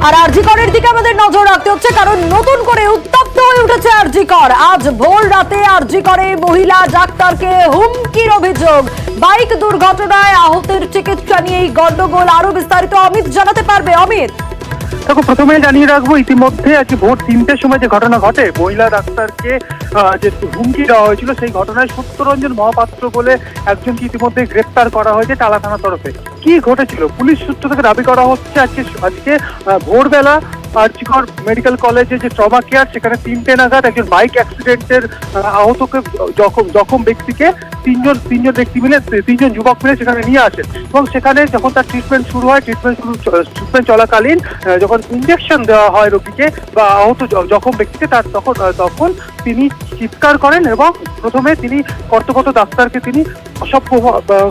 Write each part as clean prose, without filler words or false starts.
আর আরজি করের দিকে আমাদের নজর রাখতে হচ্ছে, কারণ নতুন করে উত্তপ্ত হয়ে উঠেছে আরজি কর। আজ ভোর রাতে আরজি করে মহিলা ডাক্তারকে হুমকির অভিযোগ। বাইক দুর্ঘটনায় আহতের চিকিৎসা নিয়ে এই গন্ডগোল। আরো বিস্তারিত অমিত জানাতে পারবে। অমিত, দেখো, প্রথমে জানিয়ে রাখবো, ইতিমধ্যে আজকে ভোর 3টের সময় যে ঘটনা ঘটে, মহিলা ডাক্তারকে যে হুমকি দেওয়া হয়েছিল, সেই ঘটনায় সত্যরঞ্জন মহাপাত্র বলে একজনকে ইতিমধ্যে গ্রেপ্তার করা হয়েছে টালা থানার তরফে। কি ঘটেছিল? পুলিশ সূত্র থেকে দাবি করা হচ্ছে আজকে ভোরবেলা আরজিকর মেডিকেল কলেজে যে ট্রমা কেয়ার, সেখানে 3টে নাগাদ একজন বাইক অ্যাক্সিডেন্টের আহতকে জখম ব্যক্তিকে তিনজন যুবক মিলে সেখানে নিয়ে আসেন। এবং সেখানে যখন তার ট্রিটমেন্ট শুরু হয়, ট্রিটমেন্ট চলাকালীন যখন ইঞ্জেকশন দেওয়া হয় রোগীকে বা আহত জখম ব্যক্তিকে, তখন তিনি চিৎকার করেন এবং প্রথমে তিনি কর্তব্যরত ডাক্তারকে তিনি অসভ্য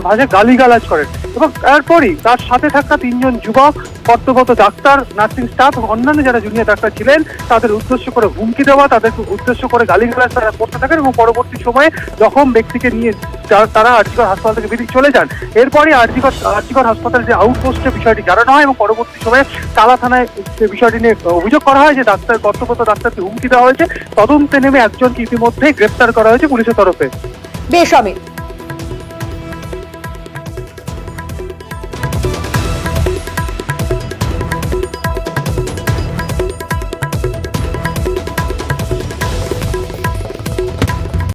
ভাষায় গালিগালাজ করেন। এবং তারপরই তার সাথে থাকা 3জন যুবক, কর্তব্যরত ডাক্তার, নার্সিং স্টাফ এবং অন্যান্য যারা জুনিয়র ডাক্তার ছিলেন, তাদের উদ্দেশ্য করে হুমকি দেওয়া, তাদেরকে উদ্দেশ্য করে গালিগালাজ তারা করতে থাকেন। এবং পরবর্তী সময়ে জখম ব্যক্তিকে নিয়ে তারা আরজিকর হাসপাতাল থেকে বেরিয়ে চলে যান। এরপরে আরজিকর হাসপাতালের যে আউটপোস্টের বিষয়টি জানানো হয় এবং পরবর্তী সময়ে টালা থানায় সে বিষয়টি নিয়ে অভিযোগ করা হয় যে কর্তব্যরত ডাক্তারকে হুমকি দেওয়া হয়েছে। তদন্তে নেমে একজনকে ইতিমধ্যে গ্রেপ্তার করা হয়েছে পুলিশের তরফে। বেশ অমিত।